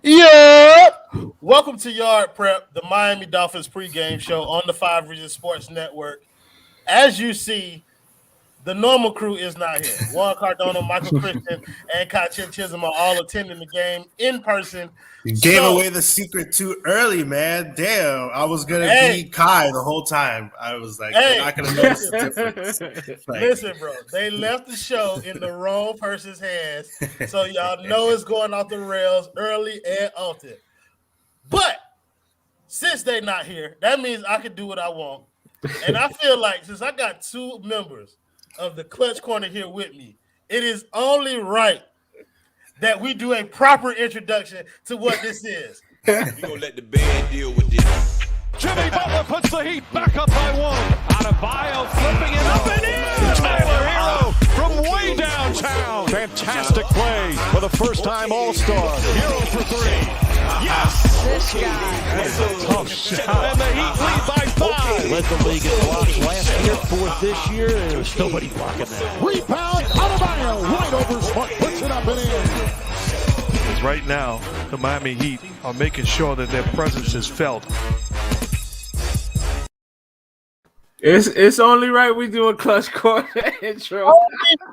Yeah. Welcome to Yard Prep, the Miami Dolphins pregame show on the Five Reasons Sports Network. As you see, the normal crew is not here. Juan Cardona, Michael Christian, and Kai Chisholm are all attending the game in person. You gave away the secret too early, man. Damn, I was gonna be Kai the whole time. I was like, they're not gonna notice the difference. Listen, bro, they left the show in the wrong person's hands, so y'all know it's going off the rails early and often. But since they're not here, that means I can do what I want. And I feel like since I got two members of the Clutch Corner here with me, it is only right that we do a proper introduction to what this is. We're going to let the band deal with this. Jimmy Butler puts the Heat back up by one. Out of bio, flipping it up and in. Tyler Hero from way downtown. Fantastic play for the first-time All-Star. Hero for three. Yes! This guy. That's a tough shot. And the Heat lead by 5. Led the league in blocks last year, fourth this year, and there's nobody blocking that. Rebound, Adebayo, right over Smart, puts it up and in. Because right now, the Miami Heat are making sure that their presence is felt. It's only right we do a Clutch Corner intro.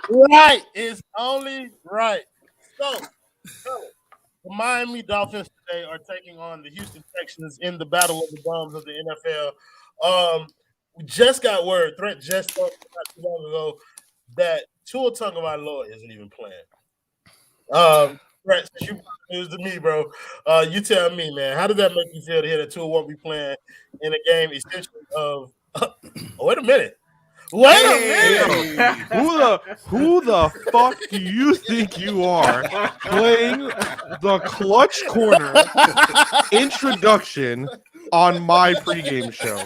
Right. It's only right. So, the Miami Dolphins today are taking on the Houston Texans in the Battle of the Bums of the NFL. We just got word, Threat just talked not too long ago, that Tua Tagovailoa isn't even playing. Threat, since you brought the news to me, bro, you tell me, man, how does that make you feel to hear that Tua won't be playing in a game essentially of wait a minute. Who the fuck do you think you are playing the Clutch Corner introduction on my pregame show?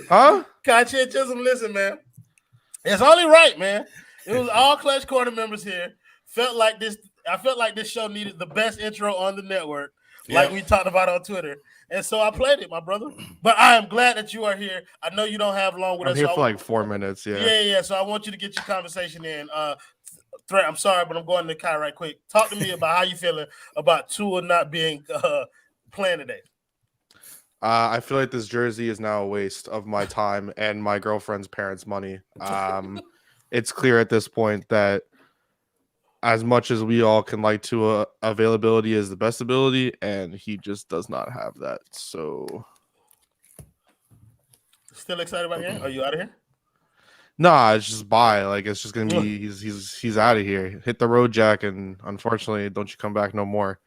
Huh? Kachi Chisholm, listen, man. It's only right, man. It was all Clutch Corner members here. I felt like this show needed the best intro on the network, like we talked about on Twitter. And so I played it, my brother. But I am glad that you are here. I know you don't have long with us. I'm here for like 4 minutes, Yeah. So I want you to get your conversation in. Threat, I'm sorry, but I'm going to Kai right quick. Talk to me about how you feeling about Tua not being playing today. I feel like this jersey is now a waste of my time and my girlfriend's parents' money. It's clear at this point that as much as we all can like Tua, availability is the best ability, and he just does not have that. So, still excited about him? Are you out of here? Nah, it's just bye. Like it's just gonna be he's out of here. Hit the road, Jack, and unfortunately, don't you come back no more.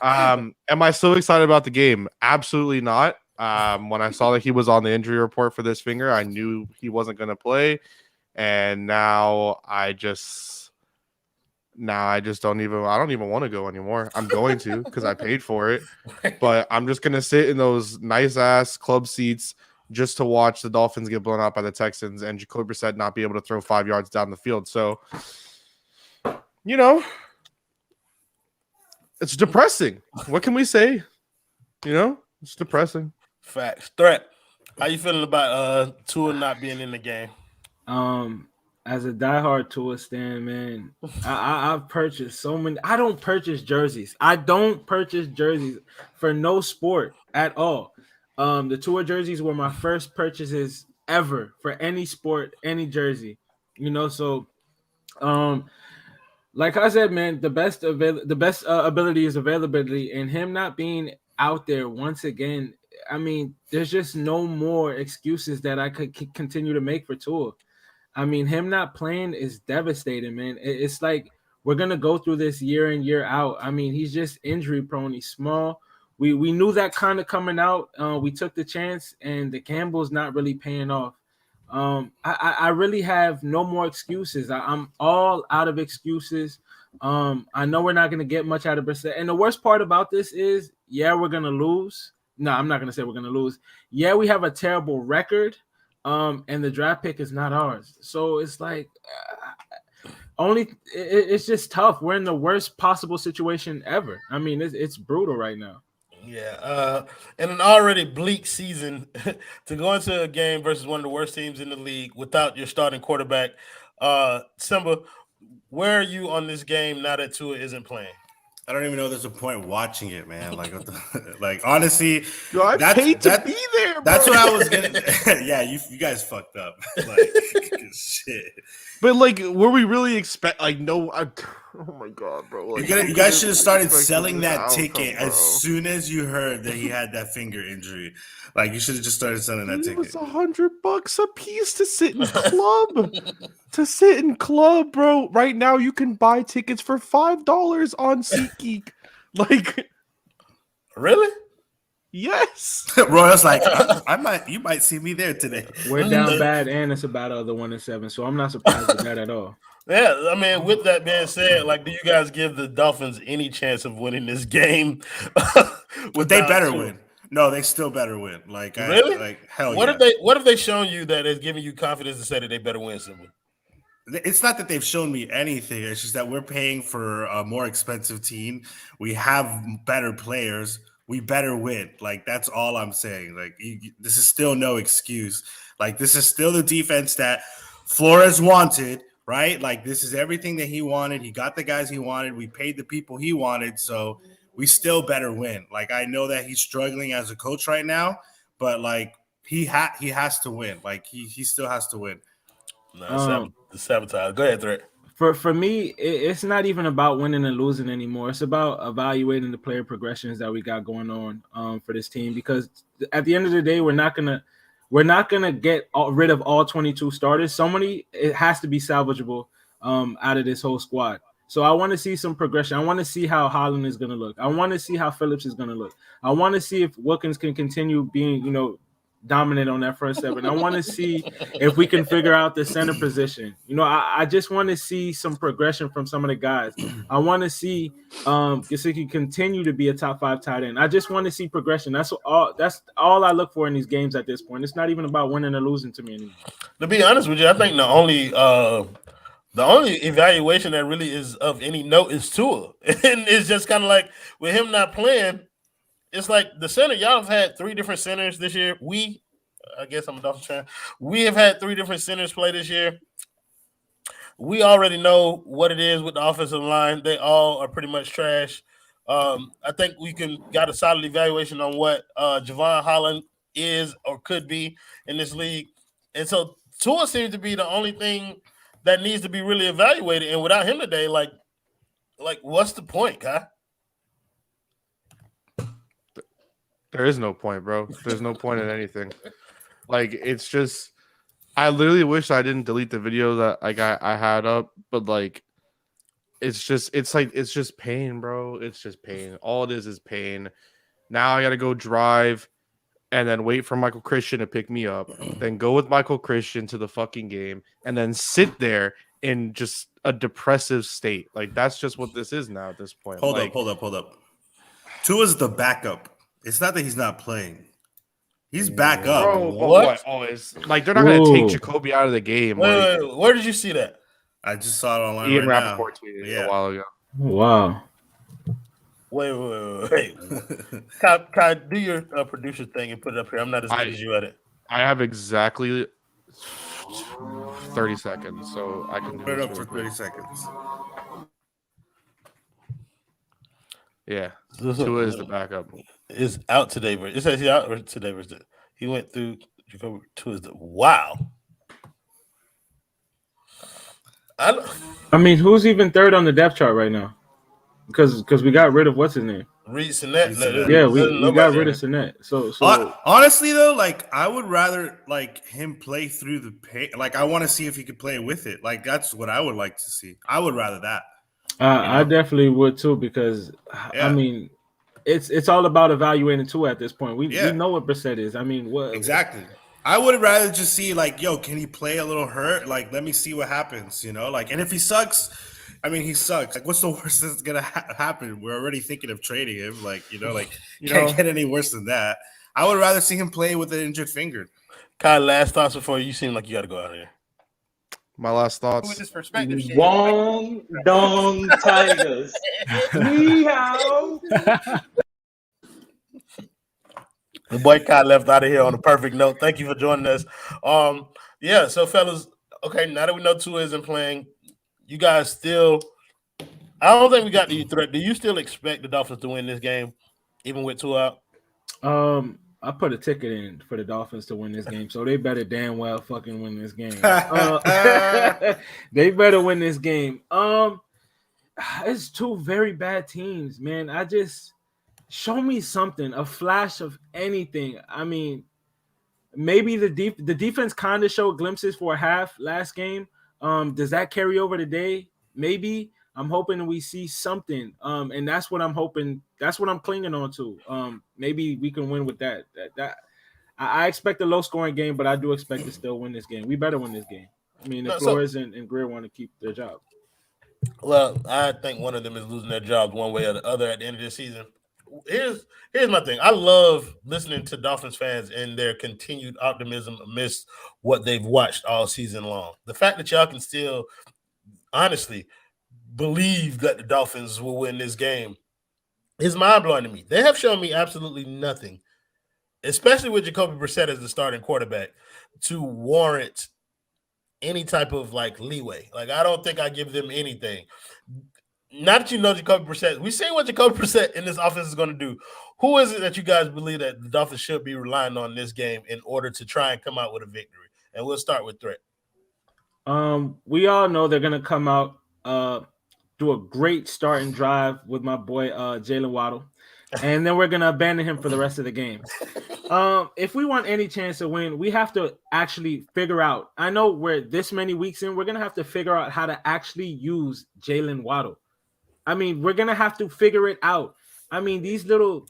Am I so excited about the game? Absolutely not. When I saw that he was on the injury report for this finger, I knew he wasn't gonna play, and now I don't even want to go anymore. I'm going to because I paid for it, but I'm just gonna sit in those nice ass club seats just to watch the Dolphins get blown out by the Texans and Jacoby Brissett not be able to throw 5 yards down the field. So, it's depressing. What can we say? It's depressing. Facts. Threat. How you feeling about Tua not being in the game? As a diehard Tua stan, man, I've purchased so many. I don't purchase jerseys. I don't purchase jerseys for no sport at all. The Tua jerseys were my first purchases ever for any sport, any jersey. So, like I said, man, the best ability is availability, and him not being out there once again. I mean, there's just no more excuses that I could continue to make for Tua. I mean, him not playing is devastating, man. It's like we're going to go through this year in, year out. I mean, he's just injury prone. He's small. We knew that kind of coming out. We took the chance, and the gamble not really paying off. I really have no more excuses. I'm all out of excuses. I know we're not going to get much out of Brissett. And the worst part about this is, we're going to lose. No, I'm not going to say we're going to lose. Yeah, we have a terrible record. And the draft pick is not ours. So it's like it's just tough. We're in the worst possible situation ever. I mean, it's brutal right now. Yeah. In an already bleak season, to go into a game versus one of the worst teams in the league without your starting quarterback, Simba, where are you on this game now that Tua isn't playing? I don't even know there's a point watching it, man. Like, like honestly, Yo, I paid to be there, bro. That's what I was gonna. Yeah, you guys fucked up. Like, shit. But like, were we really expect? Like, no. Oh my god, bro! Like, you guys should have started selling that ticket as soon as you heard that he had that finger injury. Like, you should have just started selling that ticket. It was $100 a piece to sit in club. To sit in club, bro. Right now, you can buy tickets for $5 on SeatGeek. Like, really? Yes. Royal's like, you might see me there today. We're down bad, and it's about the 1-7, so I'm not surprised with that at all. Yeah, I mean, with that being said, like, do you guys give the Dolphins any chance of winning this game? They better win. No, they still better win. Like, really? Hell what yeah. What have they shown you that is giving you confidence to say that they better win, Simba? It's not that they've shown me anything. It's just that we're paying for a more expensive team. We have better players. We better win. Like, that's all I'm saying. Like, this is still no excuse. Like, this is still the defense that Flores wanted, right? Like, this is everything that he wanted. He got the guys he wanted. We paid the people he wanted. So we still better win. Like, I know that he's struggling as a coach right now, but like, he has to win. Like, he still has to win. No, sabotage. Go ahead, Threat. For me, it's not even about winning and losing anymore. It's about evaluating the player progressions that we got going on for this team. Because at the end of the day, we're not gonna get rid of all 22 starters. It has to be salvageable out of this whole squad. So I want to see some progression. I want to see how Holland is going to look. I want to see how Phillips is going to look. I want to see if Wilkins can continue being, dominant on that front seven. I want to see if we can figure out the center position. I just want to see some progression from some of the guys. I want to see Gesicki continue to be a top 5 tight end. I just want to see progression. That's all I look for in these games at this point. It's not even about winning or losing to me anymore. To be honest with you, I think the only evaluation that really is of any note is Tua. And it's just kind of like with him not playing, it's like the center, y'all have had 3 different centers this year. I guess I'm a Dolphins fan. We have had 3 different centers play this year. We already know what it is with the offensive line. They all are pretty much trash. I think we got a solid evaluation on what Javon Holland is or could be in this league. And so Tua seems to be the only thing that needs to be really evaluated. And without him today, like what's the point, guy? There is no point, bro. There's no point in anything. Like, it's just, I literally wish I didn't delete the video that I had up, but like, it's just pain, bro. It's just pain. All it is pain. Now I got to go drive and then wait for Michael Christian to pick me up, then go with Michael Christian to the fucking game, and then sit there in just a depressive state. Like, that's just what this is now at this point. Hold up. Tua's the backup. It's not that he's not playing. He's back up. Bro, what? Always. Like, they're not going to take Jacoby out of the game. Wait, where did you see that? I just saw it online. Ian right Rappaport now. tweeted a while ago. Wow. Wait. Kai, do your producer thing and put it up here. I'm not as good as you at it. I have exactly 30 seconds, so I can put it up for 30 seconds. Yeah. Tua is the backup. Is out today, but it says he's out today. He went through Tua. Wow. I mean, who's even third on the depth chart right now? Because we got rid of what's his name? Reed Sinnett. Yeah, we got rid of Sinnett. So honestly though, like, I would rather like him play through the pay. Like, I want to see if he could play with it. Like, that's what I would like to see. I would rather that. I definitely would too, because I mean, it's all about evaluating Tua at this point. We know what Brissett is. I mean, what exactly? I would rather just see, like, yo, can he play a little hurt? Like, let me see what happens, Like, and if he sucks, I mean, he sucks. Like, what's the worst that's gonna happen? We're already thinking of trading him. Like, can't get any worse than that. I would rather see him play with an injured finger. Kyle, last thoughts before you seem like you got to go out of here. My last thoughts. With this perspective shit. Wong Dong Tigers. Meow. The boy Kyle left out of here on a perfect note. Thank you for joining us. So fellas, okay, now that we know Tua isn't playing, you guys still I don't think we got the threat. Do you still expect the Dolphins to win this game, even with 2 out? I put a ticket in for the Dolphins to win this game, so they better damn well fucking win this game. They better win this game. It's two very bad teams, man. I just show me something, a flash of anything. I mean, maybe the defense kind of showed glimpses for a half last game. Does that carry over today? Maybe. I'm hoping we see something. And that's what I'm hoping. That's what I'm clinging on to. Maybe we can win with that. I expect a low scoring game, but I do expect to still win this game. We better win this game. I mean, if Flores and Greer want to keep their job. Well, I think one of them is losing their jobs one way or the other at the end of this season. Here's my thing. I love listening to Dolphins fans and their continued optimism amidst what they've watched all season long. The fact that y'all can still honestly believe that the Dolphins will win this game is mind-blowing to me. They have shown me absolutely nothing, especially with Jacoby Brissett as the starting quarterback, to warrant any type of leeway. I don't think I give them anything. Not that you know Jacoby Brissett. We see what Jacoby Brissett in this offense is going to do. Who is it that you guys believe that the Dolphins should be relying on this game in order to try and come out with a victory? And we'll start with Threat. We all know they're going to come out, do a great starting drive with my boy Jalen Waddle, and then we're going to abandon him for the rest of the game. If we want any chance to win, we have to actually figure out. I know we're this many weeks in, we're going to have to figure out how to actually use Jalen Waddle. I mean, we're going to have to figure it out. I mean, these little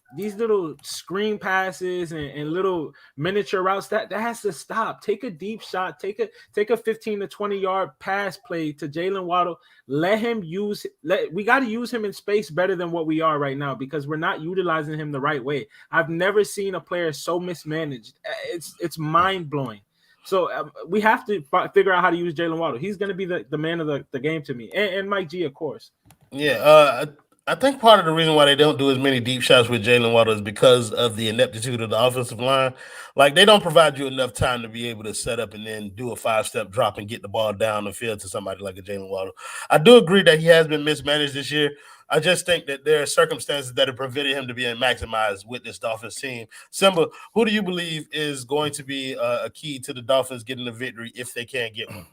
screen passes and little miniature routes, that has to stop. Take a deep shot, take a 15 to 20 yard pass play to Jalen Waddle. We got to use him in space better than what we are right now, because we're not utilizing him the right way. I've never seen a player so mismanaged. It's mind-blowing. So we have to figure out how to use Jalen Waddle. He's going to be the man of the game to me, and Mike G, of course. Yeah, I think part of the reason why they don't do as many deep shots with Jalen Waddle is because of the ineptitude of the offensive line. They don't provide you enough time to be able to set up and then do a 5-step drop and get the ball down the field to somebody like a Jalen Waddle. I do agree that he has been mismanaged this year. I just think that there are circumstances that have prevented him to be maximized with this Dolphins team. Simba, who do you believe is going to be a key to the Dolphins getting a victory if they can't get one?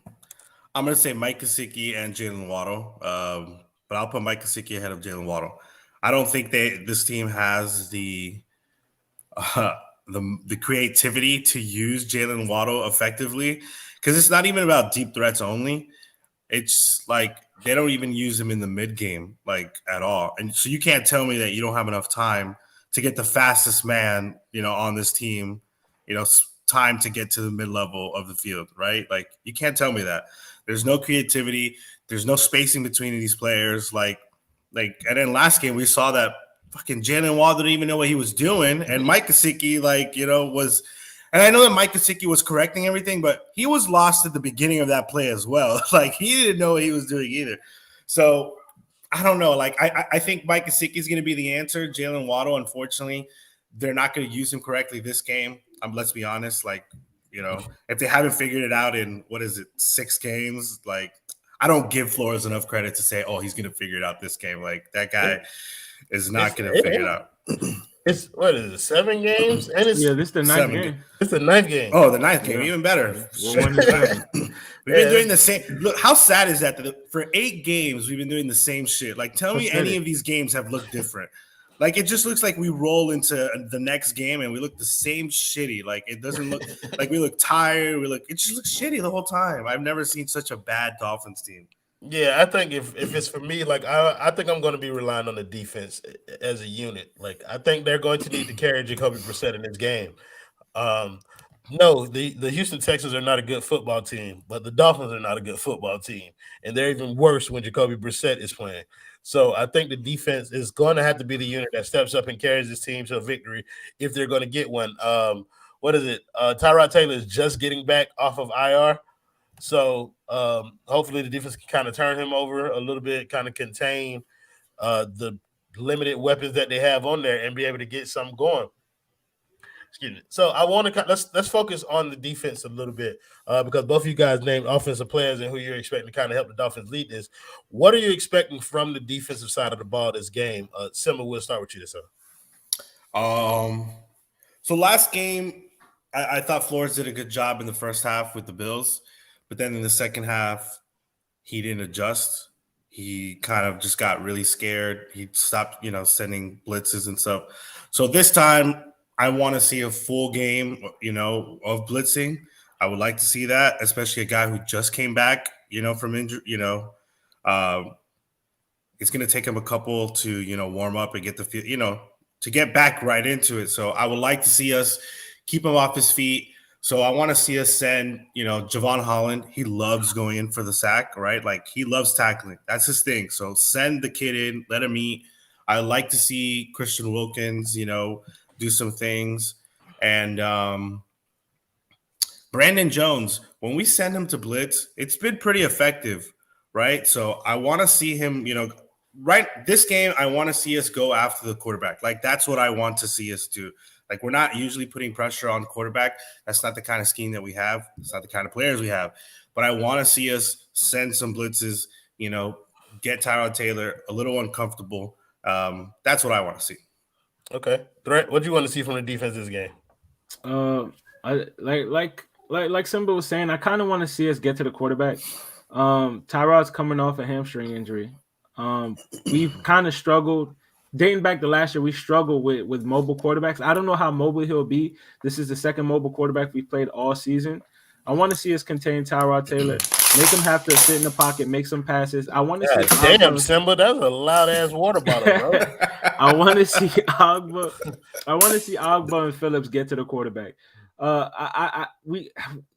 I'm going to say Mike Gesicki and Jalen Waddle. But I'll put Mike Gesicki ahead of Jalen Waddle. I don't think this team has the creativity to use Jalen Waddle effectively, because it's not even about deep threats only. It's they don't even use him in the mid game at all. And so you can't tell me that you don't have enough time to get the fastest man, on this team, time to get to the mid level of the field, right? You can't tell me that. There's no creativity. There's no spacing between these players. And then last game we saw that fucking Jalen Waddle didn't even know what he was doing, and Mike Gesicki, was. And I know that Mike Gesicki was correcting everything, but he was lost at the beginning of that play as well. He didn't know what he was doing either. So I don't know. I think Mike Gesicki is going to be the answer. Jalen Waddle, unfortunately, they're not going to use him correctly this game. Let's be honest. If they haven't figured it out in 6 games, I don't give Flores enough credit to say, oh, he's going to figure it out this game. That guy is not going to figure it out. It's 7 games? And this is the 9th game. It's the 9th game. Oh, the 9th game, even better. We've been doing the same. Look, how sad is that for 8 games we've been doing the same shit? Tell me any of these games have looked different. It just looks like we roll into the next game and we look the same shitty. It doesn't look like we look tired. It just looks shitty the whole time. I've never seen such a bad Dolphins team. Yeah, I think if it's for me, I think I'm going to be relying on the defense as a unit. I think they're going to need to carry Jacoby Brissett in this game. No, the Houston Texans are not a good football team, but the Dolphins are not a good football team, and they're even worse when Jacoby Brissett is playing. So I think the defense is going to have to be the unit that steps up and carries this team to a victory if they're going to get one. Tyrod Taylor is just getting back off of IR. So hopefully the defense can kind of turn him over a little bit, kind of contain the limited weapons that they have on there and be able to get something going. Excuse me. So I want to let's focus on the defense a little bit because both of you guys named offensive players and who you're expecting to kind of help the Dolphins lead this. What are you expecting from the defensive side of the ball this game? Simba, we'll start with you this time. So last game, I thought Flores did a good job in the first half with the Bills, but then in the second half, he didn't adjust. He kind of just got really scared. He stopped, sending blitzes and stuff. So this time, I want to see a full game, of blitzing. I would like to see that, especially a guy who just came back, from injury. It's going to take him a couple to, warm up and get the feel, to get back right into it. So I would like to see us keep him off his feet. So I want to see us send, Javon Holland. He loves going in for the sack, right? Like he loves tackling. That's his thing. So send the kid in, let him eat. I like to see Christian Wilkins, do some things. And Brandon Jones, when we send him to blitz, it's been pretty effective, right? So I want to see him, this game, I want to see us go after the quarterback. Like that's what I want to see us do. Like we're not usually putting pressure on quarterback. That's not the kind of scheme that we have. It's not the kind of players we have. But I want to see us send some blitzes, get Tyrod Taylor a little uncomfortable. That's what I want to see. Okay. Threat, what do you want to see from the defense this game? Like Simba was saying, I kind of want to see us get to the quarterback. Tyrod's coming off a hamstring injury. We've kind of struggled. Dating back to last year, we struggled with mobile quarterbacks. I don't know how mobile he'll be. This is the second mobile quarterback we've played all season. I want to see us contain Tyrod Taylor, make him have to sit in the pocket, make some passes. I want to see. Damn, Simba, that's a loud ass water bottle, bro. I want to see Agba. I want to see Agba and Phillips get to the quarterback. We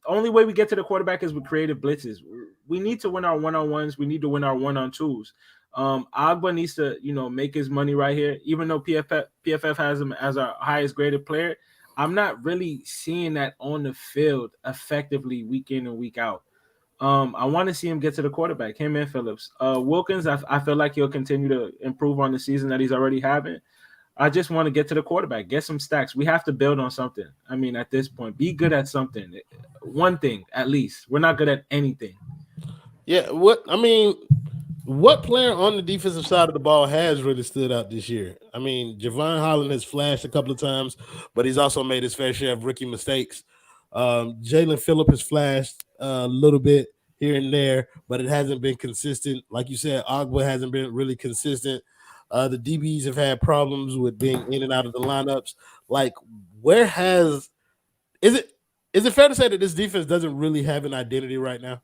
only way we get to the quarterback is with creative blitzes. We need to win our one-on-ones. We need to win our one-on-twos. Agba needs to, make his money right here. Even though PFF has him as our highest graded player, I'm not really seeing that on the field effectively week in and week out. I want to see him get to the quarterback, him and Phillips. Wilkins, I feel like he'll continue to improve on the season that he's already having. I just want to get to the quarterback, get some stacks. We have to build on something. I mean, at this point, be good at something. One thing, at least. We're not good at anything. Yeah, what player on the defensive side of the ball has really stood out this year? I mean, Javon Holland has flashed a couple of times, but he's also made his fair share of rookie mistakes. Jalen Phillip has flashed a little bit here and there, but it hasn't been consistent. Like you said, Agba hasn't been really consistent. The DBs have had problems with being in and out of the lineups. Like, is it fair to say that this defense doesn't really have an identity right now?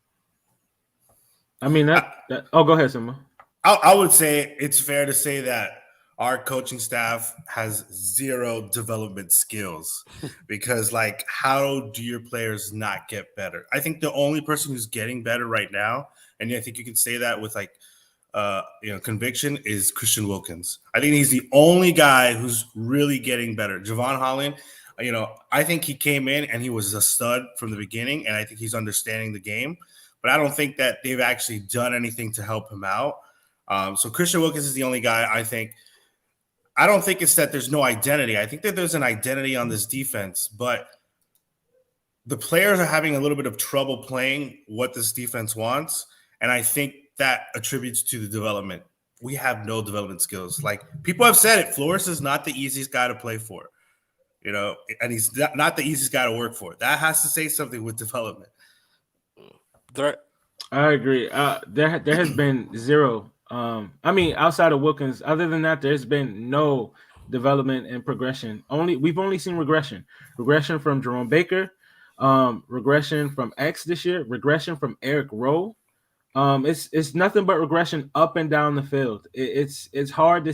I mean, go ahead, Simba. I would say it's fair to say that our coaching staff has zero development skills because, like, how do your players not get better? I think the only person who's getting better right now, and I think you can say that with, like, conviction, is Christian Wilkins. I think he's the only guy who's really getting better. Javon Holland, I think he came in and he was a stud from the beginning, and I think he's understanding the game. But I don't think that they've actually done anything to help him out. So Christian Wilkins is the only guy I think. I don't think it's that there's no identity. I think that there's an identity on this defense, but the players are having a little bit of trouble playing what this defense wants, and I think that attributes to the development. We have no development skills. Like, people have said it, Flores is not the easiest guy to play for, and he's not the easiest guy to work for. That has to say something with development. I agree. There has been zero. Outside of Wilkins, other than that, there's been no development and progression. We've only seen regression from Jerome Baker, regression from X this year, regression from Eric Rowe. It's nothing but regression up and down the field. It's hard to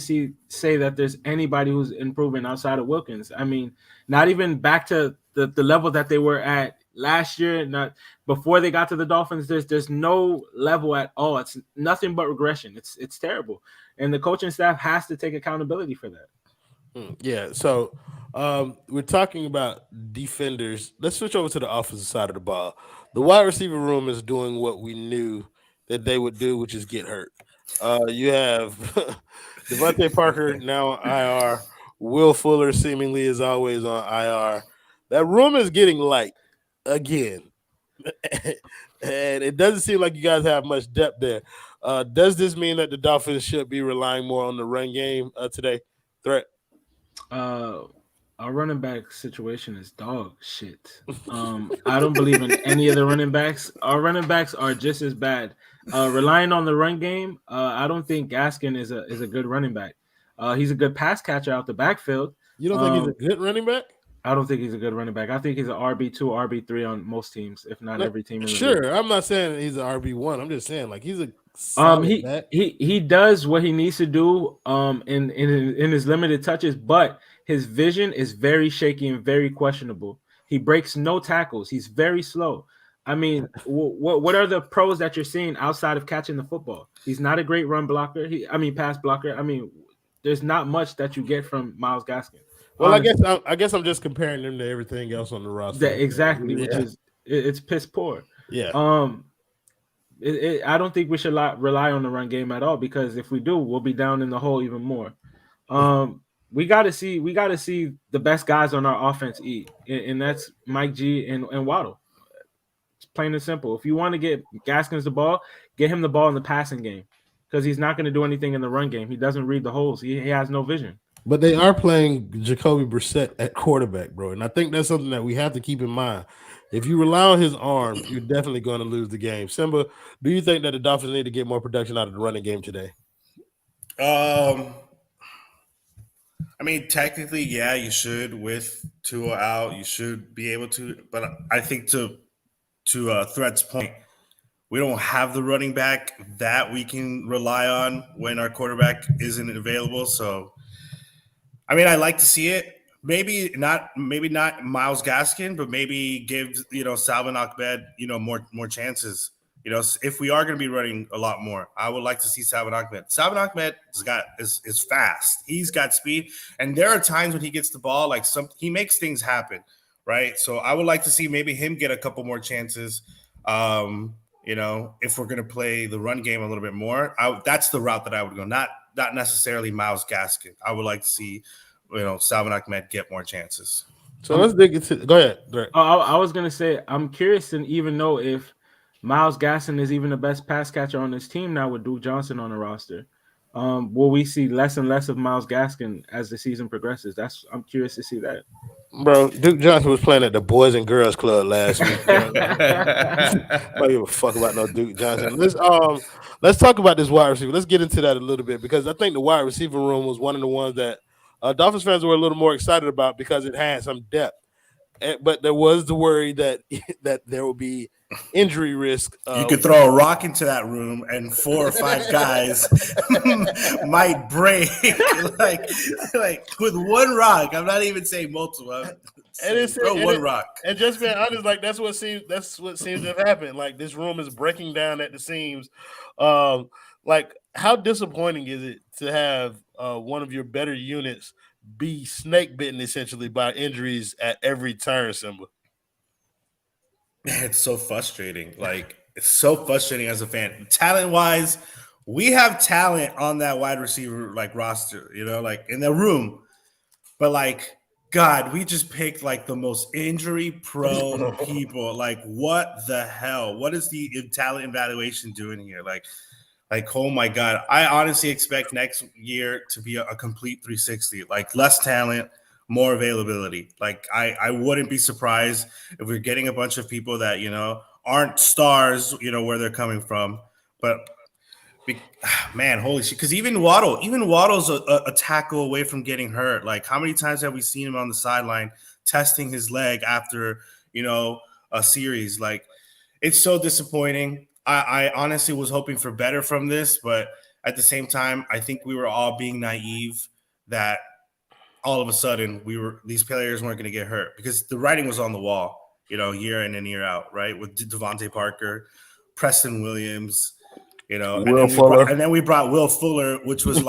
say that there's anybody who's improving outside of Wilkins. I mean, not even back to the level that they were at last year, not before they got to the Dolphins. There's no level at all. It's nothing but regression. It's terrible, and the coaching staff has to take accountability for that. Yeah. So we're talking about defenders. Let's switch over to the offensive side of the ball. The wide receiver room is doing what we knew that they would do, which is get hurt. You have Devontae Parker now on IR. Will Fuller seemingly is always on IR. That room is getting light again. And it doesn't seem like you guys have much depth there. Does this mean that the Dolphins should be relying more on the run game today? Threat. Our running back situation is dog shit. I don't believe in any of the running backs. Our running backs are just as bad. Relying on the run game, I don't think Gaskin is a good running back. He's a good pass catcher out the backfield. You don't think he's a good running back? I don't think he's a good running back. I think he's an RB2, RB3 on most teams, if not every team. Sure, I'm not saying he's an RB1. I'm just saying like he's a he does what he needs to do in his limited touches, but his vision is very shaky and very questionable. He breaks no tackles. He's very slow. I mean, what are the pros that you're seeing outside of catching the football? He's not a great run blocker. Pass blocker. I mean, there's not much that you get from Myles Gaskin. Well, I guess I'm just comparing them to everything else on the roster. Exactly, which is it's piss poor. Yeah. I don't think we should rely on the run game at all, because if we do, we'll be down in the hole even more. We got to see the best guys on our offense eat, and that's Mike G and Waddle. It's plain and simple. If you want to get Gaskins the ball, get him the ball in the passing game, because he's not going to do anything in the run game. He doesn't read the holes. He has no vision. But they are playing Jacoby Brissett at quarterback, bro. And I think that's something that we have to keep in mind. If you rely on his arm, you're definitely going to lose the game. Simba, do you think that the Dolphins need to get more production out of the running game today? I mean, technically, yeah, you should. With Tua out, you should be able to. But I think to Threat's point, we don't have the running back that we can rely on when our quarterback isn't available. So, I mean, I like to see it. Maybe not Myles Gaskin, but maybe give Salvon Ahmed more chances. If we are going to be running a lot more, I would like to see Salvon Ahmed. Salvon Ahmed is fast. He's got speed, and there are times when he gets the ball, he makes things happen, right? So I would like to see maybe him get a couple more chances. If we're going to play the run game a little bit more, that's the route that I would go. Not necessarily Myles Gaskin. I would like to see Salvon Ahmed get more chances. So let's dig into. Go ahead. I was gonna say I'm curious to even know if Myles Gaskin is even the best pass catcher on this team now with Duke Johnson on the roster. Will we see less and less of Myles Gaskin as the season progresses? I'm curious to see that. Bro, Duke Johnson was playing at the Boys and Girls Club last week. I don't give a fuck about no Duke Johnson. Let's talk about this wide receiver. Let's get into that a little bit, because I think the wide receiver room was one of the ones that Dolphins fans were a little more excited about because it had some depth. But there was the worry that there will be injury risk. You could throw a rock into that room and 4 or 5 guys might break like with one rock. I'm not even saying multiple. One rock. And just being honest, that's what seems to have happened. Like, this room is breaking down at the seams. How disappointing is it to have one of your better units be snake bitten essentially by injuries at every turn, Simba? Man, it's so frustrating. It's so frustrating as a fan. Talent-wise, we have talent on that wide receiver roster, in the room. But God, we just picked the most injury-prone people. What the hell? What is the talent evaluation doing here? Oh my God. I honestly expect next year to be a complete 360, less talent, more availability. I wouldn't be surprised if we're getting a bunch of people that, aren't stars, where they're coming from. But man, holy shit. Because even Waddle's a tackle away from getting hurt. How many times have we seen him on the sideline testing his leg after, a series? It's so disappointing. I honestly was hoping for better from this, but at the same time, I think we were all being naive that all of a sudden these players weren't going to get hurt, because the writing was on the wall, year in and year out, right? With Devontae Parker, Preston Williams, and then we brought Will Fuller, which was do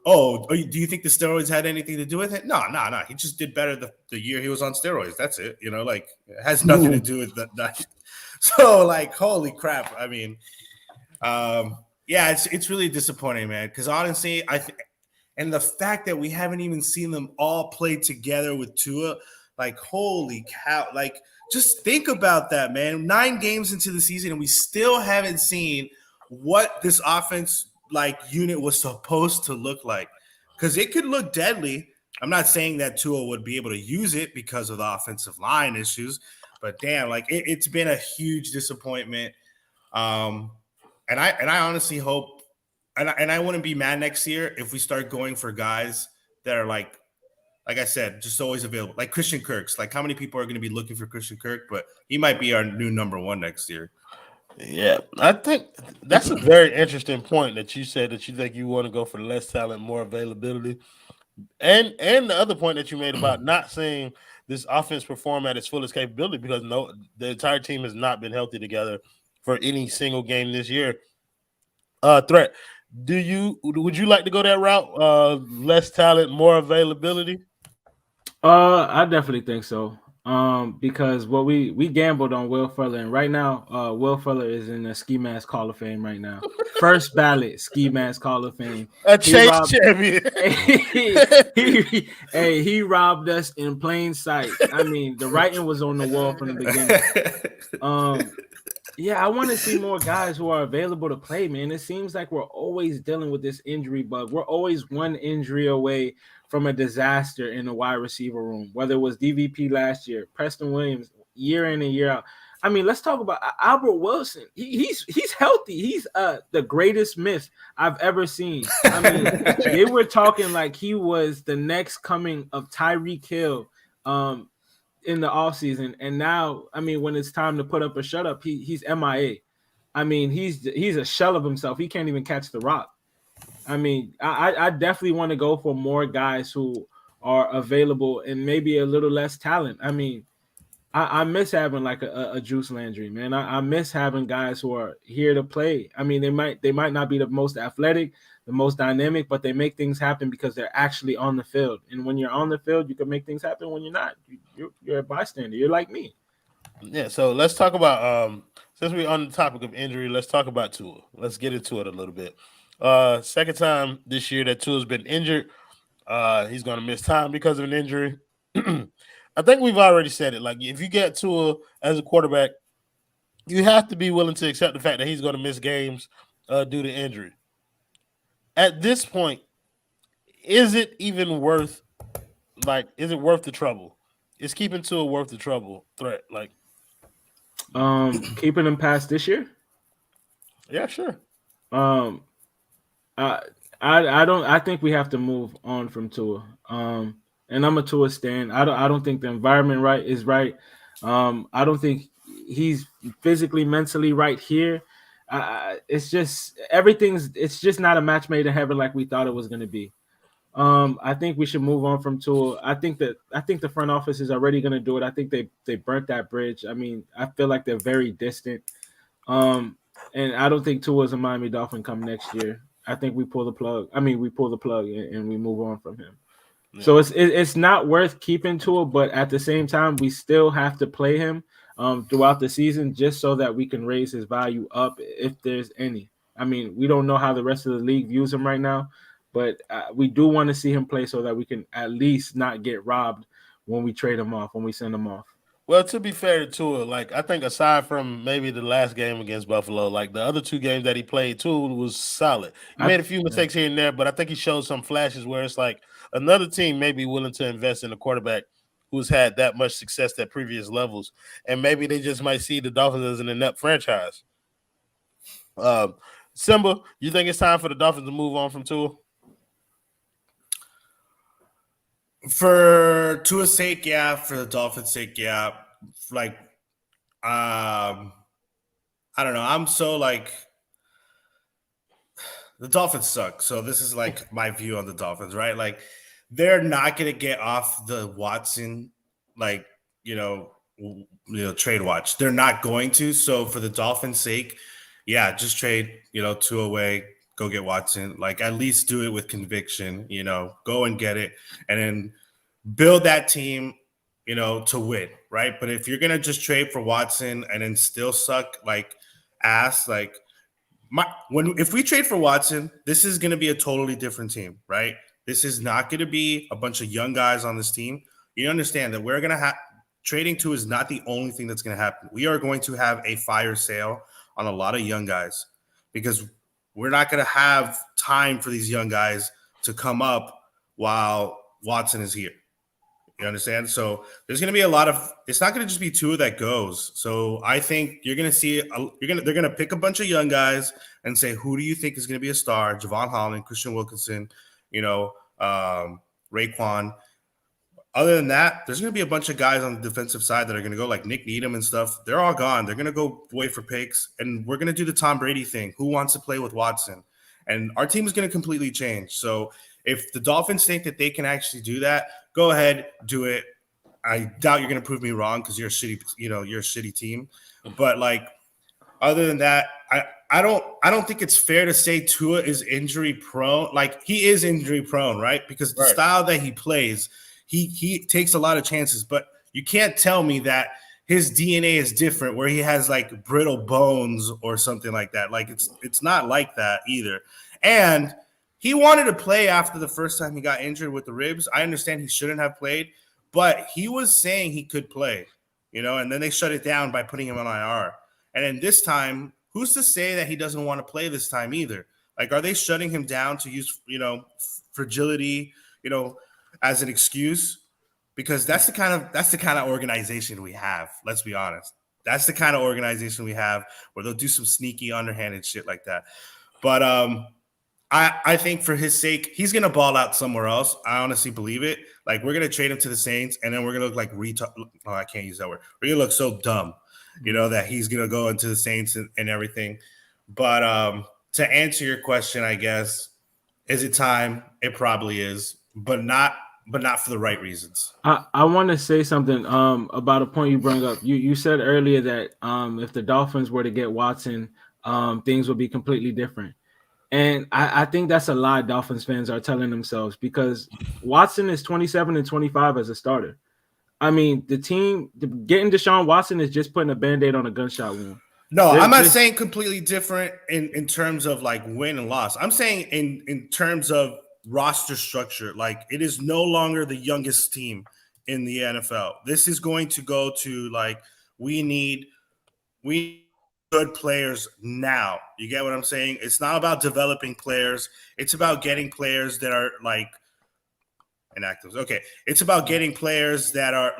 you think the steroids had anything to do with it? No. He just did better the year he was on steroids. That's it. It has nothing to do with that. So holy crap. I mean, it's really disappointing, man. Because honestly, and the fact that we haven't even seen them all play together with Tua, Like, holy cow. Like, just think about that, man. 9 games into the season, and we still haven't seen what this offense unit was supposed to look like. Because it could look deadly. I'm not saying that Tua would be able to use it because of the offensive line issues, but damn, it's been a huge disappointment. And I honestly hope, and I wouldn't be mad next year if we start going for guys that are like I said, just always available. Like Christian Kirk's. Like, how many people are going to be looking for Christian Kirk? But he might be our new number 1 next year. Yeah, I think that's a very interesting point that you said, that you think you want to go for less talent, more availability. And the other point that you made about not seeing this offense perform at its fullest capability because the entire team has not been healthy together for any single game this year. Threat, would you like to go that route? Less talent, more availability? I definitely think so. Because what we gambled on Will Fuller, and right now, Will Fuller is in the Ski Mask Hall of Fame right now. First ballot Ski Mask Hall of Fame. A chase champion. He robbed us in plain sight. I mean, the writing was on the wall from the beginning. Yeah, I want to see more guys who are available to play, man. It seems like we're always dealing with this injury bug. We're always one injury away from a disaster in the wide receiver room, whether it was DVP last year, Preston Williams, year in and year out. I mean, let's talk about Albert Wilson. He's healthy. He's the greatest miss I've ever seen. I mean, they were talking like he was the next coming of Tyreek Hill in the offseason. And now, I mean, when it's time to put up or shut up, he's MIA. I mean, he's a shell of himself. He can't even catch the rock. I mean, I definitely want to go for more guys who are available and maybe a little less talent. I mean, I miss having like a Juice Landry, man. I miss having guys who are here to play. I mean, they might not be the most athletic, the most dynamic, but they make things happen because they're actually on the field. And when you're on the field, you can make things happen. When you're not, you're a bystander. You're like me. Yeah, so let's talk about since we're on the topic of injury, let's talk about Tua. Let's get into it a little bit. Second time this year that Tua's been injured. He's going to miss time because of an injury. I think we've already said it. Like, if you get Tua as a quarterback, you have to be willing to accept the fact that he's going to miss games due to injury. At this point, is it even worth the trouble? Is keeping Tua worth the trouble? Threat, like, keeping him past this year? Yeah, sure. I think we have to move on from Tua. And I'm a Tua stan. I don't think the environment is right. I don't think he's physically, mentally right here. It's just it's just not a match made in heaven like we thought it was going to be. I think we should move on from Tua. I think the front office is already going to do it. I think they burnt that bridge. I mean, I feel like they're very distant. And I don't think Tua is a Miami Dolphin come next year. I think we pull the plug. I mean, we pull the plug and we move on from him. Yeah. So it's not worth keeping Tua, but at the same time, we still have to play him throughout the season just so that we can raise his value up if there's any. I mean, we don't know how the rest of the league views him right now, but we do want to see him play so that we can at least not get robbed when we trade him off, when we send him off. Well, to be fair to Tua, like, I think aside from maybe the last game against Buffalo, like the other 2 games that he played, Tua was solid. He made a few mistakes here and there, but I think he showed some flashes where it's like another team may be willing to invest in a quarterback who's had that much success at previous levels, and maybe they just might see the Dolphins as an inept franchise. Simba, you think it's time for the Dolphins to move on from Tua? For Tua's sake, yeah. For the Dolphins' sake, yeah. Like, I don't know. I'm so like, the Dolphins suck. So this is like my view on the Dolphins, right? Like, they're not going to get off the Watson, like, trade watch. They're not going to. So for the Dolphins' sake, yeah, just trade, Tua away. Go get Watson. Like, at least do it with conviction, go and get it and then build that team, to win, right? But if you're going to just trade for Watson and then still suck like ass, like if we trade for Watson, this is going to be a totally different team, right? This is not going to be a bunch of young guys on this team. you understand that we're going to have trading Tua is not the only thing that's going to happen. We are going to have a fire sale on a lot of young guys because we're not going to have time for these young guys to come up while Watson is here. You understand? So there's going to be a lot of – it's not going to just be Tua that goes. So I think you're going to see – they're going to pick a bunch of young guys and say, who do you think is going to be a star? Javon Holland, Christian Wilkinson, Raekwon. Other than that, there's going to be a bunch of guys on the defensive side that are going to go like Nick Needham and stuff. They're all gone. They're going to go wait for picks, and we're going to do the Tom Brady thing. Who wants to play with Watson? And our team is going to completely change. So if the Dolphins think that they can actually do that, go ahead, do it. I doubt you're going to prove me wrong because you're a shitty team. But like, other than that, I don't think it's fair to say Tua is injury prone. Like he is injury prone, right? Because the style that he plays. He takes a lot of chances, but you can't tell me that his DNA is different where he has like brittle bones or something like that. Like it's not like that either. And he wanted to play after the first time he got injured with the ribs. I understand he shouldn't have played, but he was saying he could play, and then they shut it down by putting him on IR. And then this time, who's to say that he doesn't want to play this time either? Like, are they shutting him down to use, fragility, as an excuse? Because that's the kind of organization we have. Let's be honest. That's the kind of organization we have where they'll do some sneaky underhanded shit like that. But I think for his sake, he's gonna ball out somewhere else. I honestly believe it. Like we're gonna trade him to the Saints, and then we're gonna look like I can't use that word. We're gonna look so dumb, that he's gonna go into the Saints and everything. But to answer your question, I guess, is it time? It probably is, but not for the right reasons. I want to say something about a point you brought up. You said earlier that if the Dolphins were to get Watson, things would be completely different. And I think that's a lie Dolphins fans are telling themselves because Watson is 27-25 as a starter. I mean, the team getting Deshaun Watson is just putting a Band-Aid on a gunshot wound. No, I'm not saying completely different in terms of like win and loss. I'm saying in terms of roster structure. Like it is no longer the youngest team in the NFL. This is going to go to like we need good players now. You get what I'm saying? It's not about developing players. It's about getting players that are like inactives. Okay. It's about getting players that are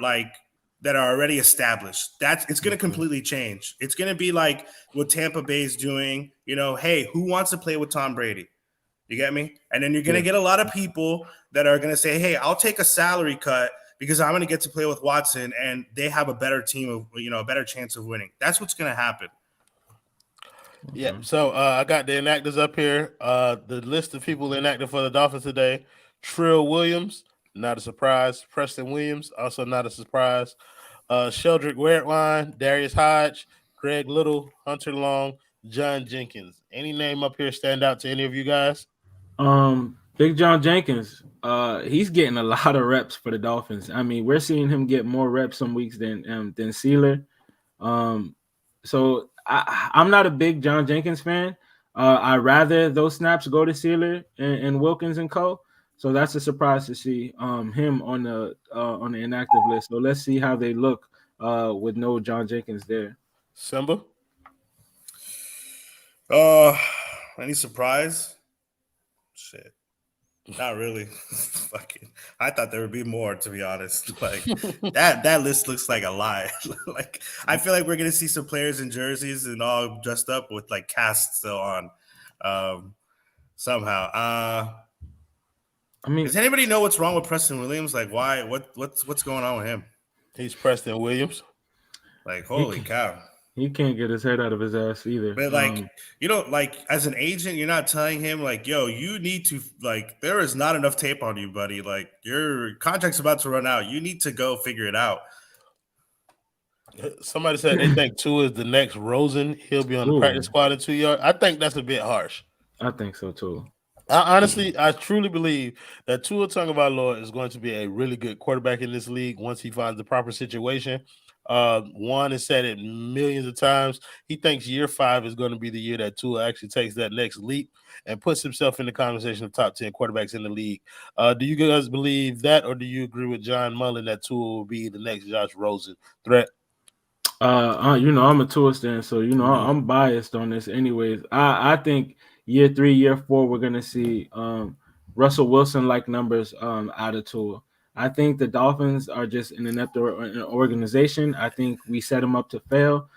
already established. It's going to completely change. It's going to be like what Tampa Bay is doing. Hey, who wants to play with Tom Brady? You get me? And then you're going to get a lot of people that are going to say, hey, I'll take a salary cut because I'm going to get to play with Watson and they have a better team of, a better chance of winning. That's what's going to happen. Yeah. So I got the inactives up here. The list of people inactive for the Dolphins today: Trill Williams, not a surprise. Preston Williams, also not a surprise. Sheldrick Wertline, Darius Hodge, Greg Little, Hunter Long, John Jenkins. Any name up here stand out to any of you guys? Big John Jenkins. He's getting a lot of reps for the Dolphins. I mean, we're seeing him get more reps some weeks than Sealer. So I'm not a big John Jenkins fan. I'd rather those snaps go to Sealer and Wilkins and Co. So that's a surprise to see him on the inactive list. So let's see how they look with no John Jenkins there. Simba? Any surprise? Shit. Not really. Fucking, I thought there would be more, to be honest. Like that list looks like a lie. Like I feel like we're gonna see some players in jerseys and all dressed up with like casts still on. Somehow. I mean, does anybody know what's wrong with Preston Williams? Like why? What's going on with him? He's Preston Williams. Like holy cow. He can't get his head out of his ass either. But like, like as an agent, you're not telling him like, yo, you need to like, there is not enough tape on you, buddy. Like your contract's about to run out. You need to go figure it out. Somebody said they think Tua is the next Rosen. He'll be on the practice squad at 2 yards. I think that's a bit harsh. I think so too. I truly believe that Tua Tagovailoa is going to be a really good quarterback in this league once he finds the proper situation. Juan has said it millions of times. He thinks year 5 is going to be the year that Tua actually takes that next leap and puts himself in the conversation of top 10 quarterbacks in the league. Do you guys believe that, or do you agree with John Mullen that Tua will be the next Josh Rosen threat? I'm a Tua fan, so I'm biased on this. Anyways, I think year 3, year 4, we're gonna see Russell Wilson like numbers out of Tua. I think the Dolphins are just an inept organization. I think we set them up to fail.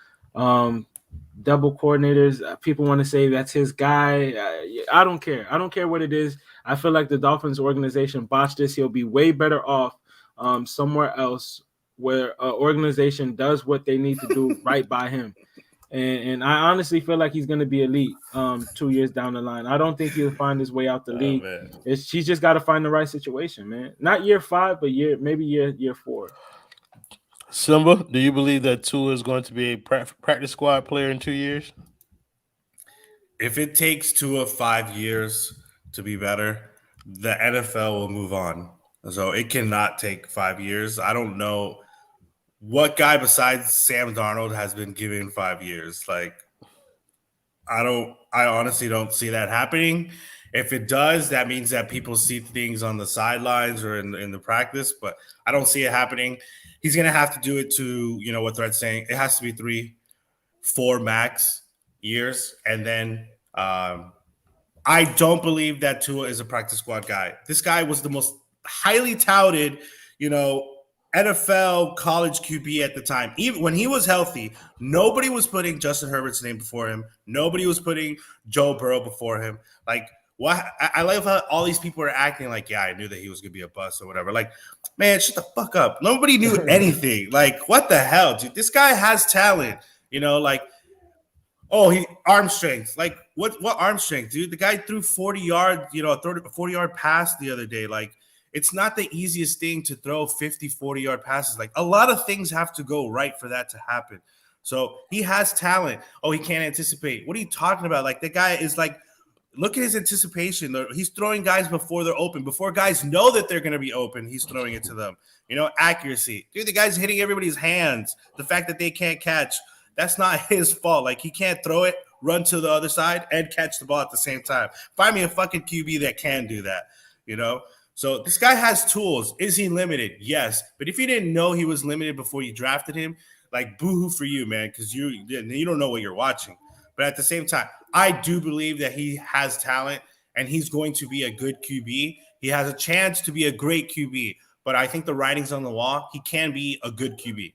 Double coordinators, people want to say that's his guy. I don't care. I don't care what it is. I feel like the Dolphins organization botched this. He'll be way better off somewhere else where an organization does what they need to do right by him. And I honestly feel like he's going to be elite 2 years down the line. I don't think he'll find his way out the league. He's just got to find the right situation, man. Not year 5, but maybe year 4. Simba, do you believe that Tua is going to be a practice squad player in 2 years? If it takes Tua 5 years to be better, the NFL will move on. So it cannot take 5 years. I don't know what guy besides Sam Darnold has been given 5 years. Like, I honestly don't see that happening. If it does, that means that people see things on the sidelines or in the practice, but I don't see it happening. He's going to have to do it to, what Thread's saying. It has to be 3-4 max years. And then I don't believe that Tua is a practice squad guy. This guy was the most highly touted, NFL college QB at the time. Even when he was healthy, nobody was putting Justin Herbert's name before him. Nobody was putting Joe Burrow before him. Like, what? I love how all these people are acting like, yeah, I knew that he was going to be a bust or whatever. Like, man, shut the fuck up. Nobody knew anything. Like, what the hell, dude? This guy has talent, he arm strength. Like, what arm strength, dude? The guy threw 40 yards, 40-yard pass the other day. Like, it's not the easiest thing to throw 50, 40-yard passes. Like, a lot of things have to go right for that to happen. So he has talent. Oh, he can't anticipate. What are you talking about? Like, the guy is like, look at his anticipation. He's throwing guys before they're open. Before guys know that they're going to be open, he's throwing it to them. Accuracy. Dude, the guy's hitting everybody's hands. The fact that they can't catch, that's not his fault. Like, he can't throw it, run to the other side, and catch the ball at the same time. Find me a fucking QB that can do that, So this guy has tools. Is he limited? Yes. But if you didn't know he was limited before you drafted him, like, boo-hoo for you, man, because you don't know what you're watching. But at the same time, I do believe that he has talent and he's going to be a good QB. He has a chance to be a great QB. But I think the writing's on the wall. He can be a good QB.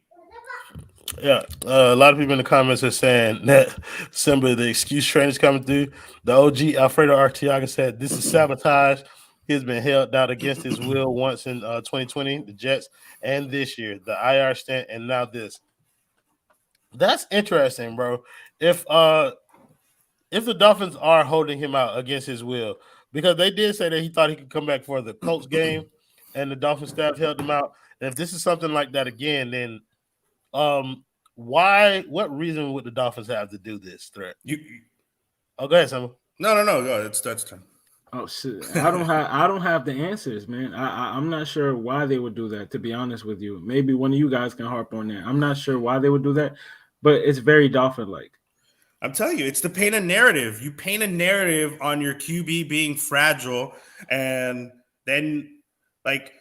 Yeah, a lot of people in the comments are saying that Simba, the excuse train is coming through. The OG Alfredo Arteaga said this is sabotage. He's been held out against his will once in 2020, the Jets, and this year, the IR stint, and now this. That's interesting, bro. If the Dolphins are holding him out against his will, because they did say that he thought he could come back for the Colts game, and the Dolphins staff held him out. And if this is something like that again, then what reason would the Dolphins have to do this threat? Go ahead, Simon. No. Go ahead. That's time. Oh shit! I don't have the answers, man. I'm not sure why they would do that. To be honest with you, maybe one of you guys can harp on that. I'm not sure why they would do that, but it's very Dolphin-like. I'm telling you, it's to paint a narrative. You paint a narrative on your QB being fragile, and then like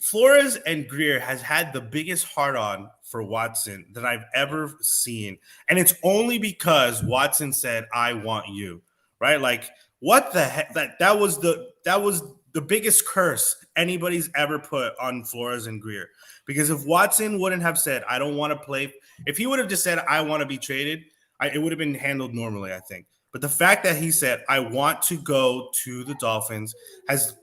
Flores and Greer has had the biggest hard-on for Watson that I've ever seen, and it's only because Watson said, "I want you," right? Like. What the heck? That was the biggest curse anybody's ever put on Flores and Greer. Because if Watson wouldn't have said, I don't want to play, if he would have just said, I want to be traded, it would have been handled normally, I think. But the fact that he said, I want to go to the Dolphins has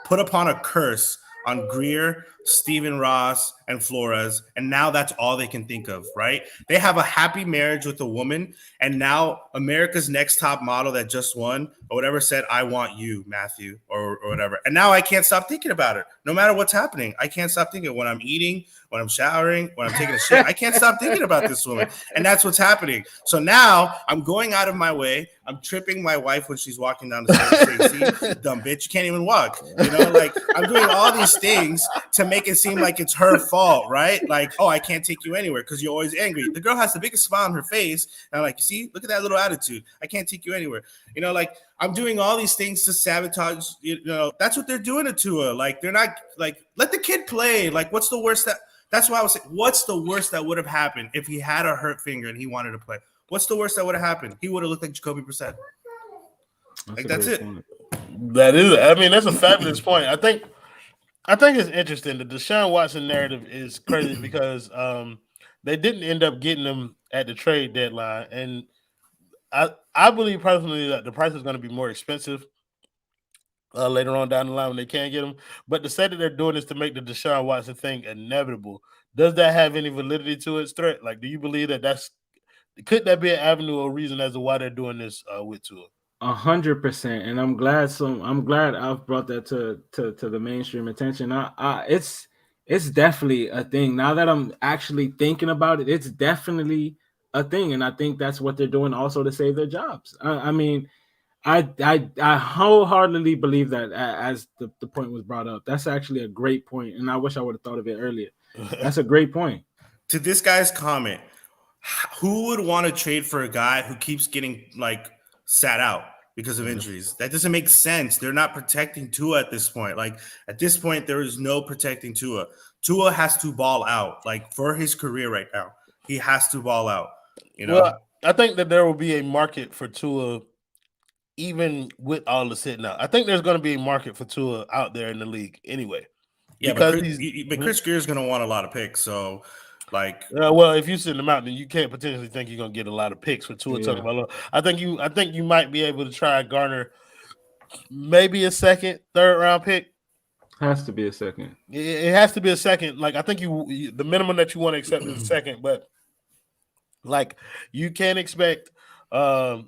put upon a curse on Greer, Stephen Ross, and Flores, and now that's all they can think of, right? They have a happy marriage with a woman, and now America's Next Top Model that just won, or whatever, said, I want you, Matthew, or whatever. And now I can't stop thinking about it. No matter what's happening, I can't stop thinking when I'm eating, when I'm showering, when I'm taking a shit. I can't stop thinking about this woman, and that's what's happening. So now I'm going out of my way. I'm tripping my wife when she's walking down the stairs. Dumb bitch, you can't even walk. Like, I'm doing all these things to make it seem like it's her fault. fault, right? Like, oh, I can't take you anywhere because you're always angry. The girl has the biggest smile on her face. And I'm like, see, look at that little attitude. I can't take you anywhere. You know, like I'm doing all these things to sabotage. You know, that's what they're doing to Tua. Like, they're not like, let the kid play. Like, what's the worst that's why I was saying, what's the worst that would have happened if he had a hurt finger and he wanted to play? What's the worst that would have happened? He would have looked like Jacoby Brissett. Like, that's it. That is, I mean, that's a fabulous point. I think it's interesting. The Deshaun Watson narrative is crazy because they didn't end up getting him at the trade deadline, and I believe personally that the price is going to be more expensive later on down the line when they can't get him. But to say that they're doing this to make the Deshaun Watson thing inevitable, does that have any validity to its threat? Like, do you believe that could that be an avenue or reason as to why they're doing this with Tua? 100%, and I'm glad I've brought that to the mainstream attention. It's definitely a thing. Now that I'm actually thinking about it, it's definitely a thing, and I think that's what they're doing also to save their jobs. I mean, I wholeheartedly believe that as the point was brought up. That's actually a great point, and I wish I would have thought of it earlier. That's a great point. To this guy's comment, who would want to trade for a guy who keeps getting like sat out because of injuries? That doesn't make sense. They're not protecting Tua at this point. Like at this point, there is no protecting Tua. Tua has to ball out. Like for his career right now, he has to ball out. You know, well, I think that there will be a market for Tua, even with all the sitting out. I think there's going to be a market for Tua out there in the league anyway. Yeah, because but Chris Greer is going to want a lot of picks. So, like, well, if you sit them out, then you can't potentially think you're going to get a lot of picks for Tua Tagovailoa. I think you might be able to try and garner maybe a second, third round pick. Has to be a second. It has to be a second. Like I think the minimum that you want to accept is a second, but like you can't expect the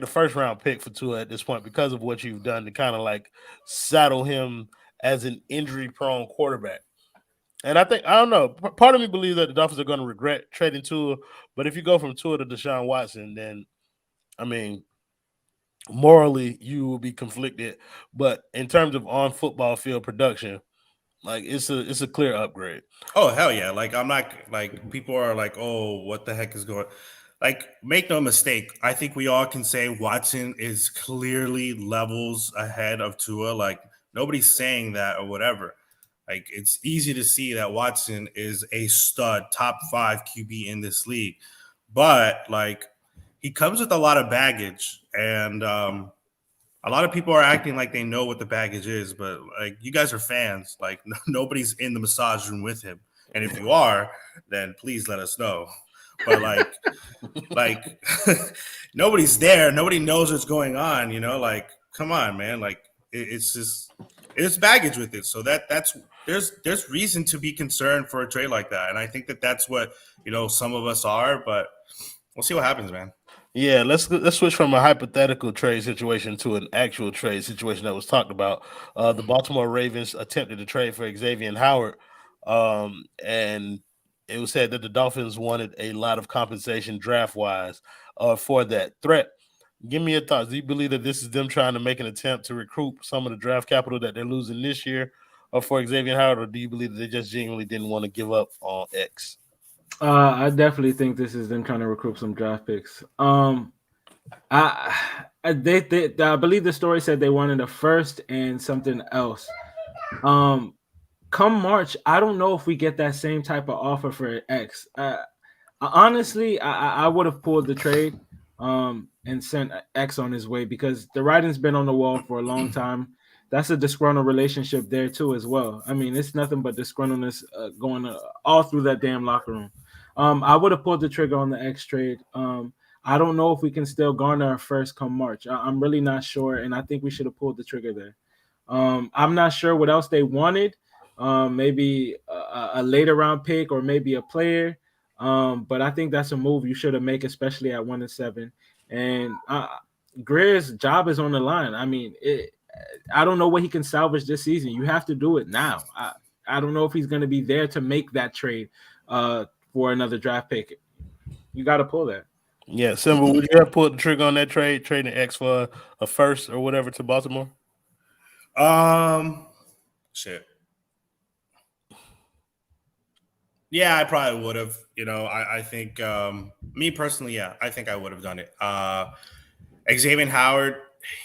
first round pick for Tua at this point because of what you've done to kind of like saddle him as an injury prone quarterback. And I don't know. Part of me believes that the Dolphins are going to regret trading Tua, but if you go from Tua to Deshaun Watson, then I mean, morally you will be conflicted. But in terms of on football field production, like it's a clear upgrade. Oh hell yeah! Like I'm not like people are like, oh, what the heck is going? Like, make no mistake. I think we all can say Watson is clearly levels ahead of Tua. Like nobody's saying that or whatever. Like it's easy to see that Watson is a stud, top 5 QB in this league, but like he comes with a lot of baggage, and a lot of people are acting like they know what the baggage is. But like you guys are fans, like nobody's in the massage room with him, and if you are, then please let us know. But like nobody's there, nobody knows what's going on. You know, like come on, man, like it's baggage with it. So there's reason to be concerned for a trade like that, and I think that's what some of us are. But we'll see what happens, man. Yeah, let's switch from a hypothetical trade situation to an actual trade situation that was talked about. The Baltimore Ravens attempted to trade for Xavier Howard, and it was said that the Dolphins wanted a lot of compensation draft-wise for that threat. Give me your thoughts. Do you believe that this is them trying to make an attempt to recoup some of the draft capital that they're losing this year for Xavier Howard, or do you believe that they just genuinely didn't want to give up on X? I definitely think this is them trying to recruit some draft picks. I believe the story said they wanted a first and something else. Come March, I don't know if we get that same type of offer for X. Honestly, I would have pulled the trade and sent X on his way because the writing's been on the wall for a long time. That's a disgruntled relationship there too as well. I mean, it's nothing but disgruntledness going all through that damn locker room. I would have pulled the trigger on the X trade. I don't know if we can still garner a first come March. I'm really not sure, and I think we should have pulled the trigger there. I'm not sure what else they wanted. Maybe a later round pick or maybe a player. But I think that's a move you should have made, especially at 1-7. And Greer's job is on the line. I mean, I don't know what he can salvage this season. You have to do it now. I don't know if he's going to be there to make that trade for another draft pick. You got to pull that. Yeah, Simba, would you have pulled the trigger on that trade, trading X for a first or whatever to Baltimore? Shit. Yeah, I probably would have. I think me personally, yeah, I think I would have done it. Xavier Howard,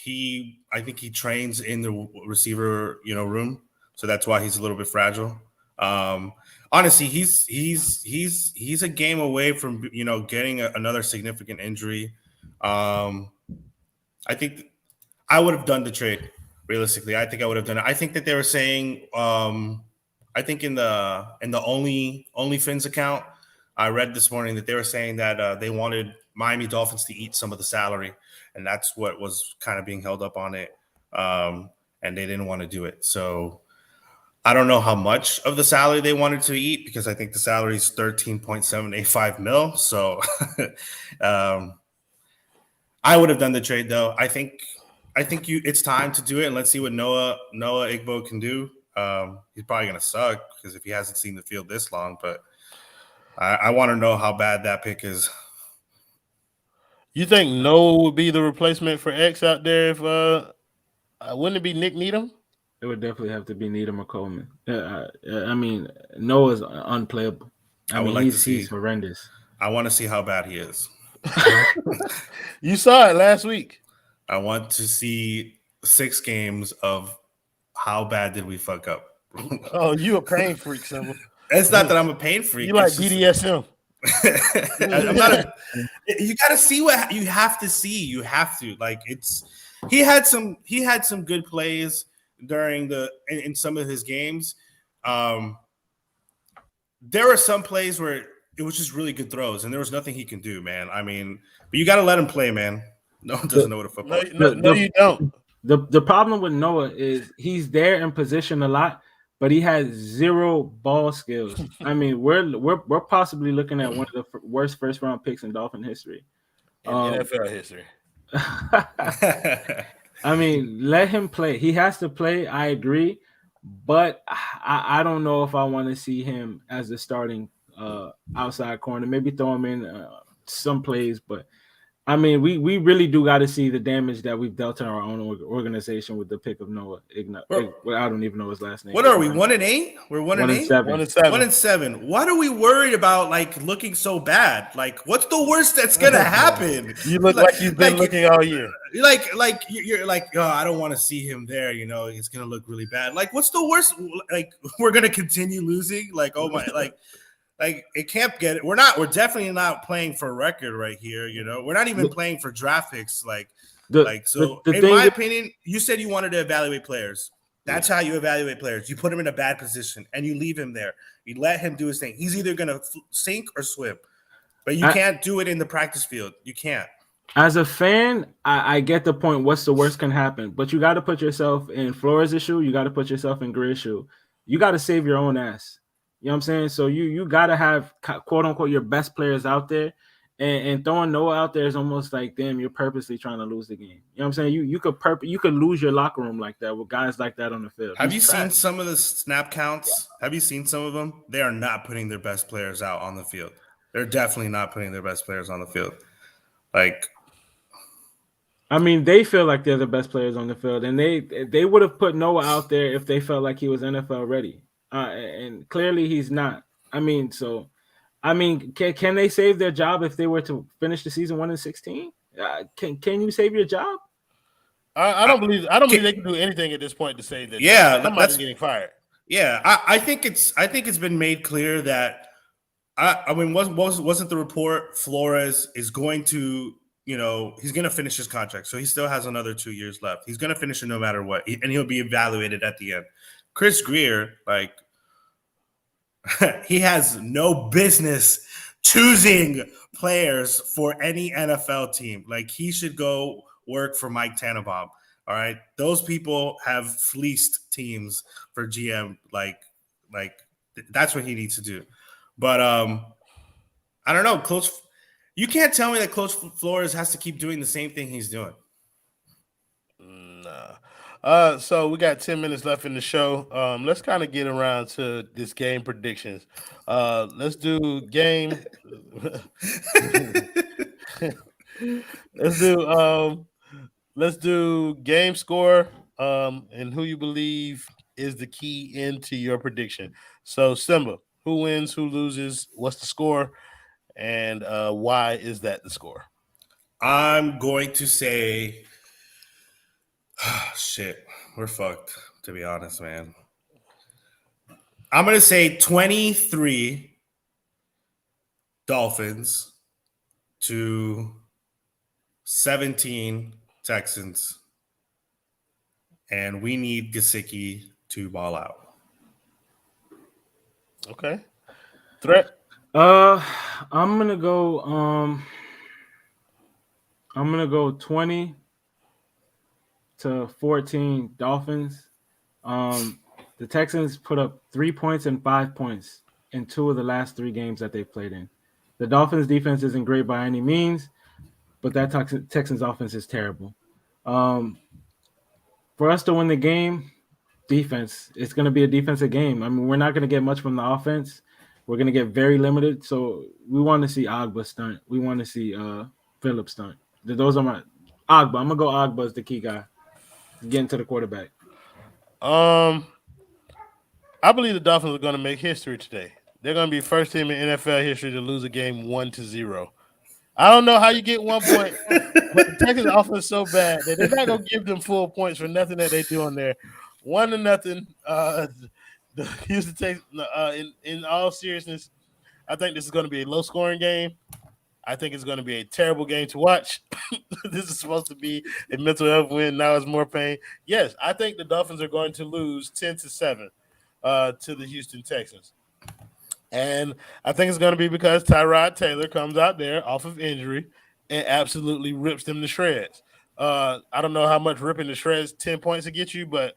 I think he trains in the receiver, room, so that's why he's a little bit fragile. Honestly, he's a game away from getting another significant injury. I think I would have done the trade. Realistically, I think I would have done it. I think that they were saying, I think in the OnlyFins account, I read this morning that they were saying that they wanted Miami Dolphins to eat some of the salary, and that's what was kind of being held up on it. And they didn't want to do it. So I don't know how much of the salary they wanted to eat, because I think the salary is $13.785 million. So I would have done the trade though. I think it's time to do it, and let's see what Noah Igbo can do. He's probably gonna suck because if he hasn't seen the field this long, but I want to know how bad that pick is. You think Noah would be the replacement for X out there? If wouldn't it be Nick Needham? It would definitely have to be Needham or Coleman. I mean, Noah's unplayable. He's horrendous. I want to see how bad he is. You saw it last week. I want to see 6 games of how bad did we fuck up. Oh, you a pain freak, Simba. It's not that I'm a pain freak. You like BDSM. I'm not you got to see what you have to see. You have to he had some good plays during in some of his games. There were some plays where it was just really good throws, and there was nothing he can do, man. I mean, but you got to let him play, man. No one doesn't know what a football is. No, you don't. The problem with Noah is he's there in position a lot, but he has 0 ball skills. I mean, we're possibly looking at one of the worst first round picks in Dolphin history, in NFL history. I mean, let him play. He has to play. I agree, but I don't know if I want to see him as the starting outside corner. Maybe throw him in some plays, but I mean, we really do got to see the damage that we've dealt in our own organization with the pick of Noah Ignat. Well, I don't even know his last name. What are we, 1-8? We're 1-8? 1-7. What are we worried about, looking so bad? What's the worst that's going to happen? You look like you've been looking all year. You're like, oh, I don't want to see him there. He's going to look really bad. What's the worst? We're going to continue losing? Oh, my, it can't get it. We're definitely not playing for a record right here. We're not even playing for draft picks. In my opinion, you said you wanted to evaluate players. That's how you evaluate players. You put him in a bad position and you leave him there. You let him do his thing. He's either going to sink or swim, but you can't do it in the practice field. You can't. As a fan, I get the point. What's the worst can happen? But you got to put yourself in Flores' shoe. You got to put yourself in Greer's shoe. You got to save your own ass. You know what I'm saying? So you got to have, quote unquote, your best players out there, and throwing Noah out there is almost like, damn, you're purposely trying to lose the game. You know what I'm saying? You could lose your locker room like that with guys like that on the field. Have you seen some of the snap counts? Yeah. Have you seen some of them? They are not putting their best players out on the field. They're definitely not putting their best players on the field. I mean, they feel like they're the best players on the field, and they would have put Noah out there if they felt like he was NFL ready. And clearly he's not. I mean, can they save their job if they were to finish the season 1-16? Can you save your job? I don't believe they can do anything at this point to save their job. Yeah, somebody's getting fired. Yeah, I think it's been made clear that wasn't the report Flores is going to, he's going to finish his contract, so he still has another 2 years left. He's going to finish it no matter what, and he'll be evaluated at the end. Chris Grier, he has no business choosing players for any NFL team. He should go work for Mike Tannenbaum. All right. Those people have fleeced teams for GM. That's what he needs to do. But I don't know. You can't tell me that Coach Flores has to keep doing the same thing he's doing. Nah. So we got 10 minutes left in the show. Let's kind of get around to this game predictions. Let's do game. Let's do game score. And who you believe is the key into your prediction. So Simba, Who wins? Who loses? What's the score? And why is that the score? I'm going to say, shit, we're fucked, to be honest, man. I'm going to say 23 Dolphins to 17 Texans. And we need Gesicki to ball out. Okay. Threat? I'm gonna go 20 to 14 Dolphins. The Texans put up 3 points and 5 points in 2 of the last 3 games that they've played in. The Dolphins defense isn't great by any means, but that Texans offense is terrible. For us to win the game, defense, it's going to be a defensive game. I mean, we're not going to get much from the offense. We're going to get very limited. So we want to see Agba stunt. We want to see Phillips stunt. Those are my Agba. I'm going to go Agba as the key guy. Getting to the quarterback. I believe the Dolphins are going to make history today. They're going to be first team in NFL history to lose a game 1-0. I don't know how you get 1 point, but the Texans offense is so bad that they're not going to give them full points for nothing that they do on there. 1-0. The Houston Texans. In all seriousness, I think this is going to be a low-scoring game. I think it's going to be a terrible game to watch. This is supposed to be a mental health win. Now it's more pain. Yes, I think the Dolphins are going to lose 10-7 to the Houston Texans. And I think it's going to be because Tyrod Taylor comes out there off of injury and absolutely rips them to shreds. I don't know how much ripping the shreds 10 points to get you, but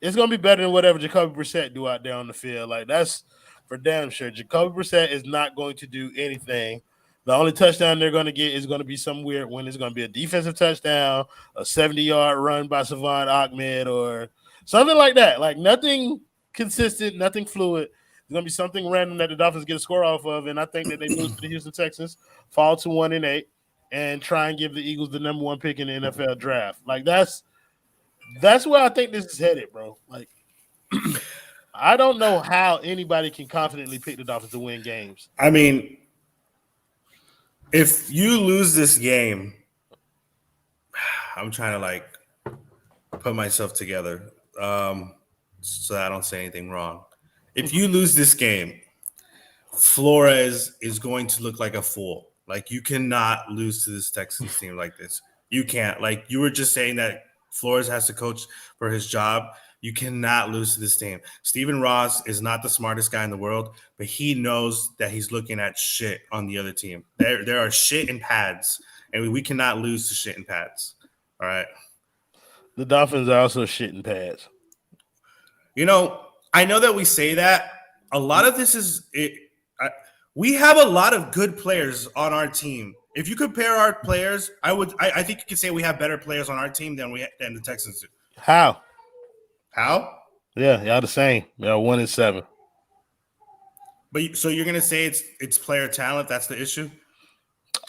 it's going to be better than whatever Jacoby Brissett do out there on the field. Like, that's for damn sure. Jacoby Brissett is not going to do anything. The only touchdown they're going to get is going to be some weird when it's going to be a defensive touchdown, a 70-yard run by Savon Ahmed or something like that. Like, nothing consistent, nothing fluid. It's going to be something random that the Dolphins get a score off of, and I think that they lose to the Houston Texans, fall to 1-8, and try and give the Eagles the number 1 pick in the NFL draft. Like, that's where I think this is headed, bro. Like, I don't know how anybody can confidently pick the Dolphins to win games. I mean, if you lose this game, I'm trying to put myself together so I don't say anything wrong. If you lose this game, Flores is going to look like a fool. Like, you cannot lose to this Texans team like this. You can't. Like, you were just saying that Flores has to coach for his job. You cannot lose to this team. Stephen Ross is not the smartest guy in the world, but he knows that he's looking at shit on the other team. There are shit in pads, and we cannot lose to shit in pads. All right? The Dolphins are also shit in pads. You know, I know that we say that. A lot of this is we have a lot of good players on our team. If you compare our players, I think you could say we have better players on our team than the Texans do. How? Yeah, y'all the same. Y'all 1-7. But so you're gonna say it's player talent? That's the issue.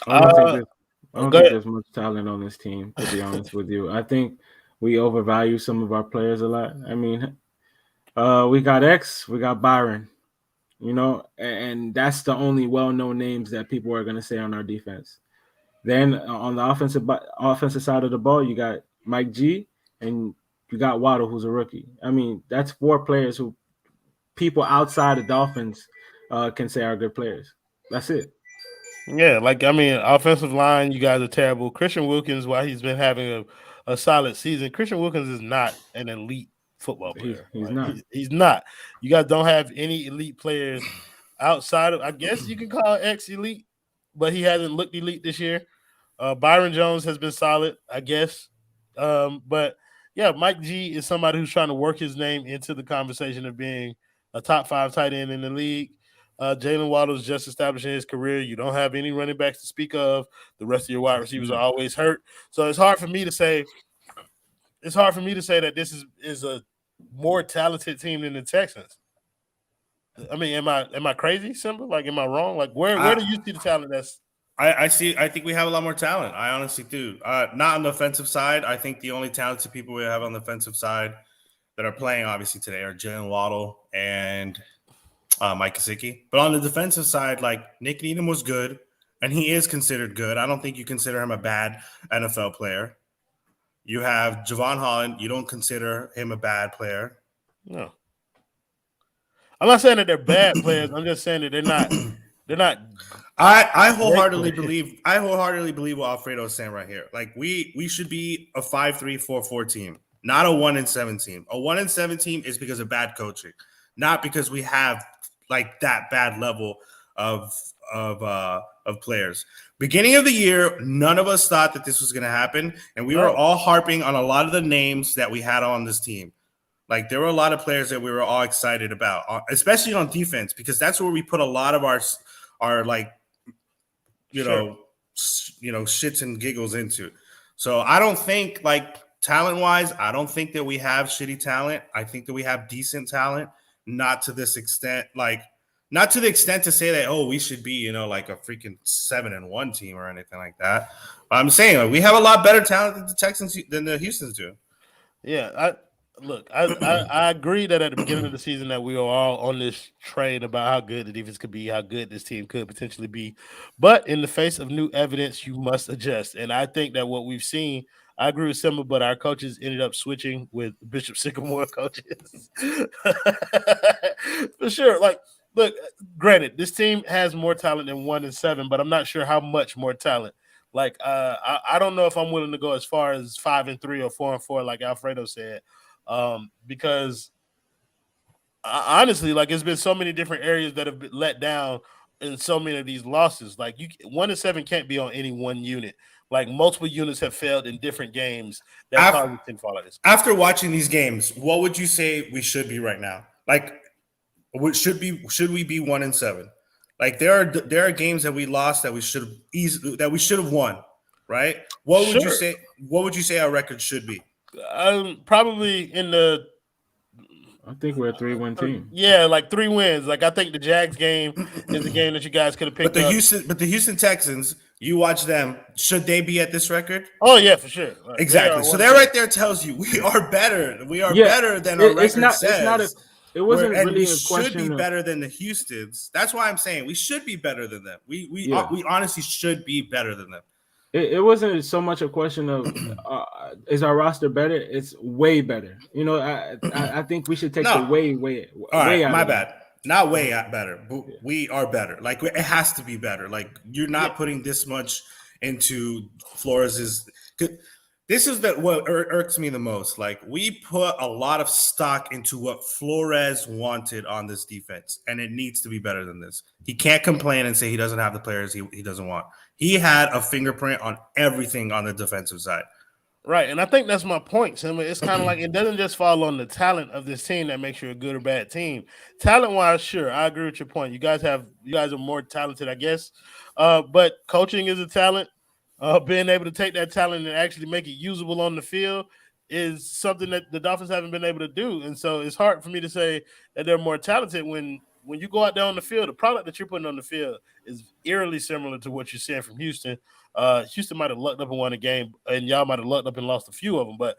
I don't think there's much talent on this team, to be honest with you. I think we overvalue some of our players a lot. I mean, we got X, we got Byron, and that's the only well-known names that people are gonna say on our defense. Then on the offensive side of the ball, you got Mike G and you got Waddle, who's a rookie. I mean, that's 4 players who people outside the Dolphins can say are good players. That's it. Yeah, offensive line, you guys are terrible. Christian Wilkins, while he's been having a solid season, Christian Wilkins is not an elite football player. He's not. He's not. You guys don't have any elite players outside of, I guess you can call X elite, but he hasn't looked elite this year. Byron Jones has been solid, I guess. But yeah, Mike G is somebody who's trying to work his name into the conversation of being a top 5 tight end in the league. Jalen Waddle's just establishing his career. You don't have any running backs to speak of. The rest of your wide receivers are always hurt. So it's hard for me to say that this is a more talented team than the Texans. I mean, am I crazy, Simba? Like, am I wrong? Like, where do you see the talent that's I think we have a lot more talent. I honestly do. Not on the offensive side. I think the only talented people we have on the offensive side that are playing obviously today are Jalen Waddle and Mike Gesicki. But on the defensive side, like Nick Needham was good, and he is considered good. I don't think you consider him a bad NFL player. You have Javon Holland. You don't consider him a bad player. No. I'm not saying that they're bad players. I'm just saying that they're not. They're not. I wholeheartedly believe. I wholeheartedly believe what Alfredo is saying right here. Like we should be a 5-3-4-4 team, not a 1-7 team. A 1-7 team is because of bad coaching, not because we have like that bad level of players. Beginning of the year, none of us thought that this was going to happen, and we were all harping on a lot of the names that we had on this team. Like there were a lot of players that we were all excited about, especially on defense, because that's where we put a lot of our like, you know, shits and giggles into. So I don't think like talent-wise, I don't think that we have shitty talent. I think that we have decent talent, not to this extent, like not to the extent to say that, oh, we should be, you know, like a freaking 7-1 team or anything like that. But I'm saying like, we have a lot better talent than the Texans than the Houstons do. Yeah, I agree that at the beginning of the season that we were all on this train about how good the defense could be, how good this team could potentially be. But in the face of new evidence, you must adjust. And I think that what we've seen, I agree with Simba, but our coaches ended up switching with Bishop Sycamore coaches. For sure. Like, look, granted, this team has more talent than 1-7, but I'm not sure how much more talent. Like, I don't know if I'm willing to go as far as 5-3 or 4-4, like Alfredo said. Because honestly, like it's been so many different areas that have been let down in so many of these losses. Like 1-7 can't be on any one unit. Like multiple units have failed in different games that causes pinfall like this. After watching these games, what would you say we should be right now? Like, should we be 1-7? Like there are games that we lost that we should have won, right? What would you say? What would you say our record should be? Probably in the. I think we're a 3-win team. Yeah, like 3 wins. Like I think the Jags game is a game that you guys could have picked up. But the Houston Texans, you watch them. Should they be at this record? Oh yeah, for sure. Like, exactly. So that right there tells you we are better. We are better than our record says. It wasn't really we a question. Should be better than the Houstons. That's why I'm saying we should be better than them. We honestly should be better than them. It wasn't so much a question of is our roster better? It's way better. You know, I think we should take the way out. My bad. Not way out better, but we are better. Like it has to be better. Like you're not putting this much into Flores's. This is what irks me the most. Like we put a lot of stock into what Flores wanted on this defense, and it needs to be better than this. He can't complain and say he doesn't have the players he doesn't want. He had a fingerprint on everything on the defensive side. Right, and I think that's my point, Simba. It's kind of like it doesn't just fall on the talent of this team that makes you a good or bad team. Talent-wise, sure, I agree with your point. You guys are more talented, I guess. But coaching is a talent. Being able to take that talent and actually make it usable on the field is something that the Dolphins haven't been able to do. And so it's hard for me to say that they're more talented when you go out there on the field, the product that you're putting on the field is eerily similar to what you're seeing from Houston. Houston might have lucked up and won a game, and y'all might have lucked up and lost a few of them. But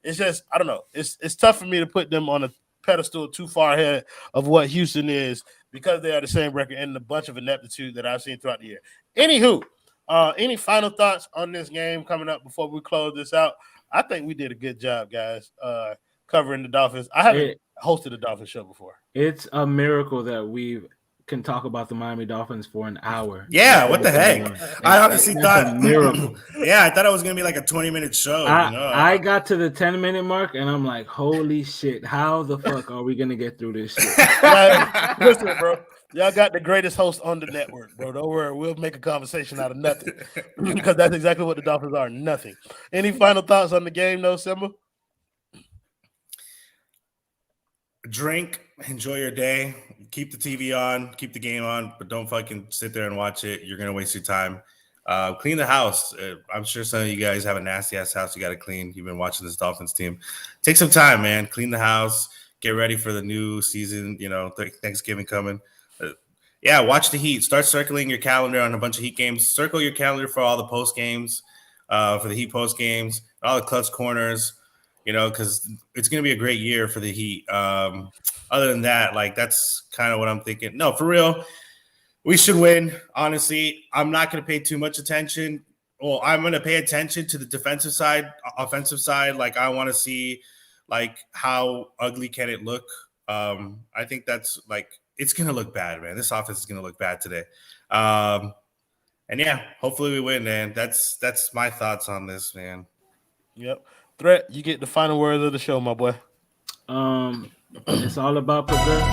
it's just, I don't know. It's tough for me to put them on a pedestal too far ahead of what Houston is because they are the same record and the bunch of ineptitude that I've seen throughout the year. Anywho, any final thoughts on this game coming up before we close this out? I think we did a good job, guys, covering the Dolphins. I haven't hosted a Dolphins show before. It's a miracle that we can talk about the Miami Dolphins for an hour. Yeah, what the heck? I honestly thought a miracle. Yeah, I thought it was gonna be like a 20-minute show. I got to the 10-minute mark and I'm like, holy shit, how the fuck are we gonna get through this shit? Listen, bro. Y'all got the greatest host on the network, bro. Don't worry, we'll make a conversation out of nothing because that's exactly what the Dolphins are, nothing. Any final thoughts on the game, though, Simba? Drink, enjoy your day, keep the TV on, keep the game on, but don't fucking sit there and watch it. You're going to waste your time. Clean the house. I'm sure some of you guys have a nasty-ass house you got to clean. You've been watching this Dolphins team. Take some time, man. Clean the house. Get ready for the new season, Thanksgiving coming. Watch the Heat. Start circling your calendar on a bunch of Heat games. Circle your calendar for all the post games, for the Heat post games, all the clutch corners, because it's going to be a great year for the Heat. other than that, like that's kind of what I'm thinking. No, for real, we should win. Honestly, I'm not going to pay too much attention. Well, I'm going to pay attention to the defensive side, offensive side. Like I want to see like how ugly can it look. I think that's like it's going to look bad, man. This offense is going to look bad today. And yeah, hopefully we win, man. That's my thoughts on this, man. Yep. Threat, you get the final word of the show, my boy. It's all about progression.